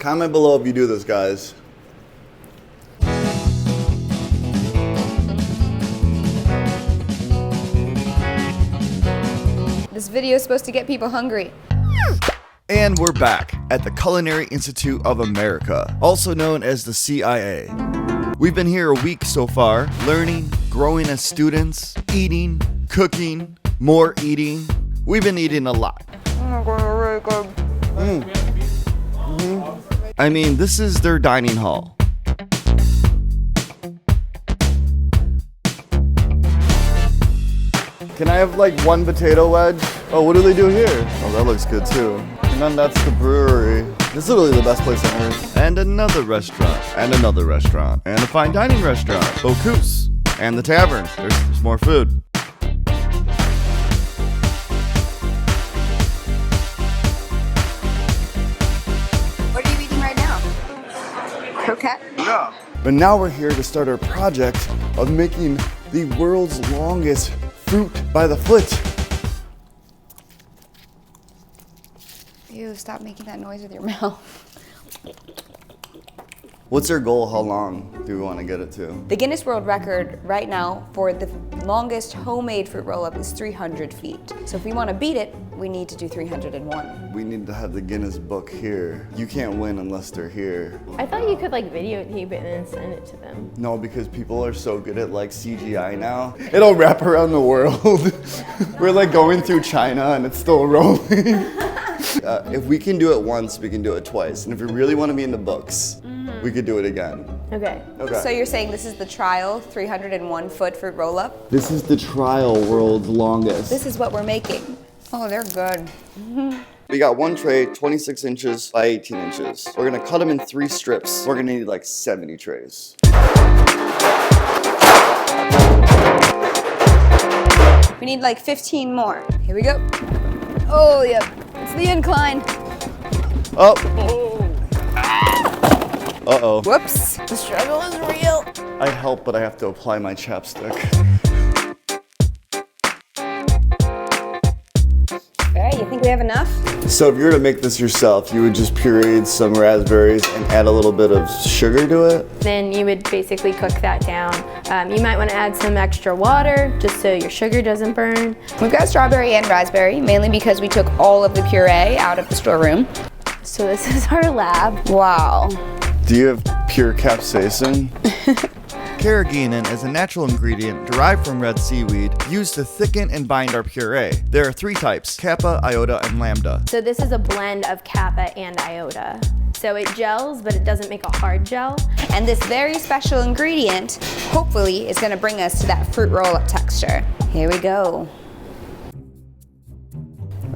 Comment below if you do this, guys. This video is supposed to get people hungry. And we're back at the Culinary Institute of America, also known as the CIA. We've been here a week so far, learning, growing as students, eating, cooking, more eating. We've been eating a lot. I mean, this is their dining hall. Can I have like one potato wedge? Oh, what do they do here? Oh, that looks good too. And then that's the brewery. This is literally the best place on earth. And another restaurant. And another restaurant. And a fine dining restaurant. Bocuse. And the tavern. There's more food. What are you eating right now? Croquette? Yeah. But now we're here to start our project of making the world's longest fruit by the foot. Ew, stop making that noise with your mouth. What's our goal? How long do we want to get it to? The Guinness World Record right now for the longest homemade fruit roll-up is 300 feet. So if we want to beat it, we need to do 301. We need to have the Guinness book here. You can't win unless they're here. I thought you could like videotape it and then send it to them. No, because people are so good at like CGI now. It'll wrap around the world. We're like going through China and it's still rolling. If we can do it once, we can do it twice. And if we really want to be in the books, we could do it again. Okay. So you're saying this is the trial 301 foot fruit roll-up? This is the trial world's longest. This is what we're making. Oh, they're good. We got one tray, 26 inches by 18 inches. We're gonna cut them in 3 strips. We're gonna need like 70 trays. We need like 15 more. Here we go. Oh, yep. It's the incline. Oh. Uh-oh. Whoops. The struggle is real. I help, but I have to apply my chapstick. All right, you think we have enough? So if you were to make this yourself, you would just puree some raspberries and add a little bit of sugar to it? Then you would basically cook that down. You might want to add some extra water just so your sugar doesn't burn. We've got strawberry and raspberry, mainly because we took all of the puree out of the storeroom. So this is our lab. Wow. Do you have pure capsaicin? Carrageenan is a natural ingredient derived from red seaweed used to thicken and bind our puree. There are 3 types, kappa, iota, and lambda. So this is a blend of kappa and iota. So it gels, but it doesn't make a hard gel. And this very special ingredient, hopefully, is gonna bring us to that fruit roll-up texture. Here we go.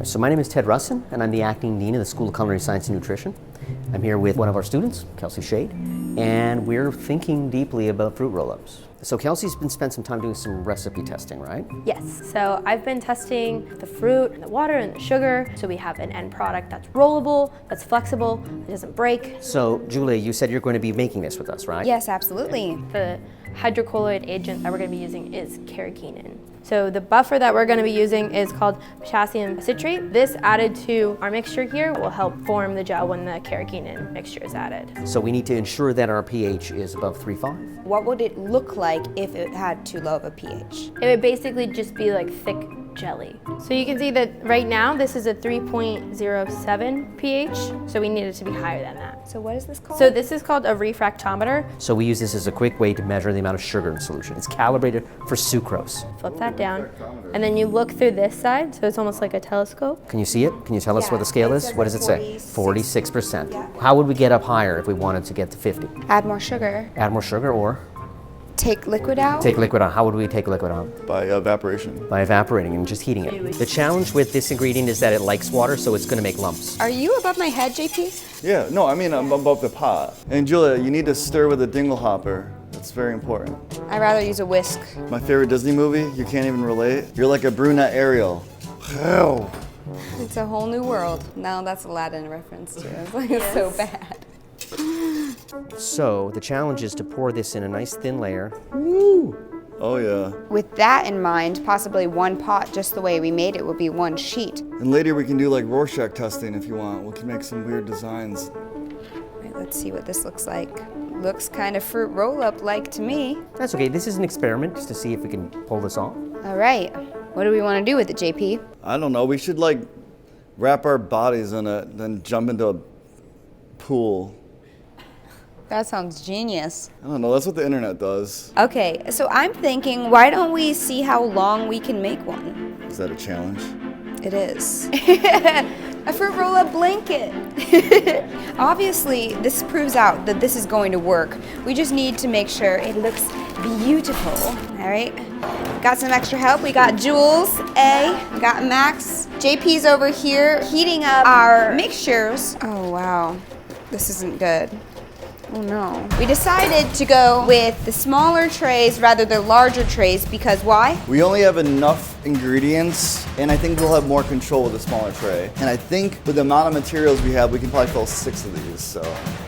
So my name is Ted Russin, and I'm the acting dean of the School of Culinary Science and Nutrition. I'm here with one of our students, Kesley Shade, and we're thinking deeply about fruit roll-ups. So Kelsey's been spent some time doing some recipe testing, right? Yes, so I've been testing the fruit and the water and the sugar, so we have an end product that's rollable, that's flexible, it doesn't break. So Julie, you said you're going to be making this with us, right? Yes, absolutely. The hydrocolloid agent that we're going to be using is carrageenan. So the buffer that we're going to be using is called potassium citrate. This added to our mixture here will help form the gel when the carrageenan mixture is added. So we need to ensure that our pH is above 3.5. What would it look like if it had too low of a pH? It would basically just be like thick jelly. So you can see that right now this is a 3.07 pH, so we need it to be higher than that. So what is this called? So this is called a refractometer. So we use this as a quick way to measure the amount of sugar in solution. It's calibrated for sucrose. Flip that down, and then you look through this side, so it's almost like a telescope. Can you see it? Can you tell us Yeah, what the scale it is? says What does it say? 46%. 46%. Yeah. How would we get up higher if we wanted to get to 50? Add more sugar. Add more sugar or Take liquid out. take liquid out? How would we take liquid out? By evaporation. By evaporating and just heating it. The challenge with this ingredient is that it likes water, so it's going to make lumps. Are you above my head, JP? Yeah, no, I mean I'm above the pot. And Julia, you need to stir with a dingle hopper. That's very important. I'd rather use a whisk. My favorite Disney movie, you can't even relate. You're like a brunette Ariel. Hell. It's a whole new world. Now that's Aladdin reference too. It's like it's so bad. So the challenge is to pour this in a nice thin layer. Oh yeah. With that in mind, possibly one pot, just the way we made it, would be one sheet. And later we can do like Rorschach testing if you want. We can make some weird designs. Let's see what this looks like. Looks kind of fruit roll-up like to me. That's okay. This is an experiment just to see if we can pull this off. All right. What do we want to do with it, JP? I don't know. We should like wrap our bodies in it, then jump into a pool. That sounds genius. I don't know. That's what the internet does. Okay, so I'm thinking, why don't we see how long we can make one? Is that a challenge? It is. A fruit roll-up blanket. Obviously, this proves out that this is going to work. We just need to make sure it looks beautiful. All right. Got some extra help. We got Julse, we got Max. JP's over here heating up our mixtures. Oh, wow. This isn't good. Oh no. We decided to go with the smaller trays rather than larger trays because why? We only have enough ingredients, and I think we'll have more control with the smaller tray. And I think with the amount of materials we have, we can probably fill 6 of these. So,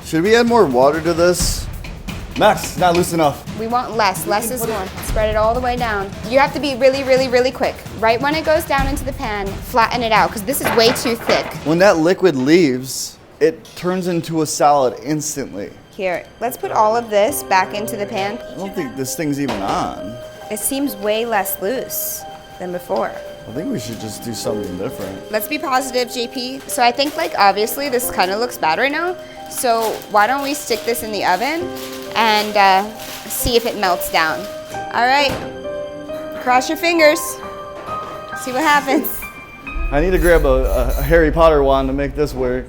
should we add more water to this? Max, it's not loose enough. We want less. Less is more. Spread it all the way down. You have to be really, really, really quick. Right when it goes down into the pan, flatten it out because this is way too thick. When that liquid leaves, it turns into a salad instantly. Here, let's put all of this back into the pan. I don't think this thing's even on. It seems way less loose than before. I think we should just do something different. Let's be positive, JP. So I think like obviously this kind of looks bad right now. So why don't we stick this in the oven and see if it melts down. All right, cross your fingers. See what happens. I need to grab a Harry Potter wand to make this work.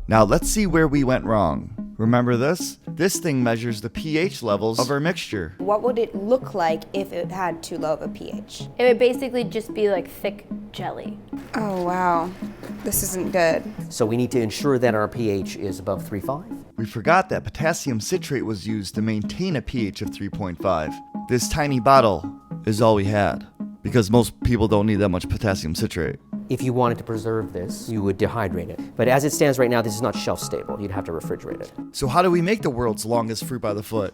Now let's see where we went wrong. Remember this? This thing measures the pH levels of our mixture. What would it look like if it had too low of a pH? It would basically just be like thick jelly. Oh wow, this isn't good. So we need to ensure that our pH is above 3.5. We forgot that potassium citrate was used to maintain a pH of 3.5. This tiny bottle is all we had, because most people don't need that much potassium citrate. If you wanted to preserve this, you would dehydrate it. But as it stands right now, this is not shelf stable. You'd have to refrigerate it. So how do we make the world's longest fruit by the foot?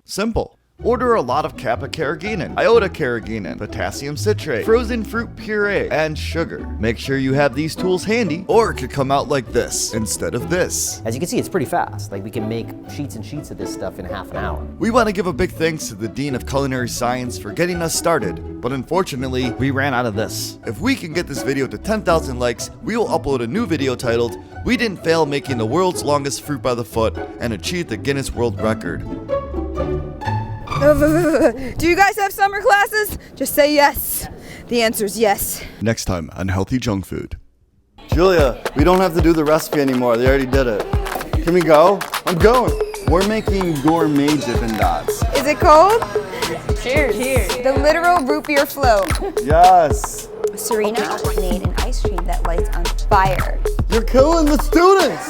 Simple. Order a lot of Kappa carrageenan, iota carrageenan, potassium citrate, frozen fruit puree, and sugar. Make sure you have these tools handy, or it could come out like this instead of this. As you can see, it's pretty fast. Like we can make sheets and sheets of this stuff in half an hour. We want to give a big thanks to the Dean of Culinary Science for getting us started, but unfortunately, we ran out of this. If we can get this video to 10,000 likes, we will upload a new video titled, "We Didn't Fail Making the World's Longest Fruit by the Foot and Achieved the Guinness World Record." Do you guys have summer classes? Just say yes. The answer is yes. Next time on Healthy Junk Food. Julia, we don't have to do the recipe anymore. They already did it. Can we go? I'm going. We're making gourmet Dippin' Dots. Is it cold? Cheers. Cheers. The literal root beer float. Yes. Serena made an ice cream that lights on fire. You're killing the students.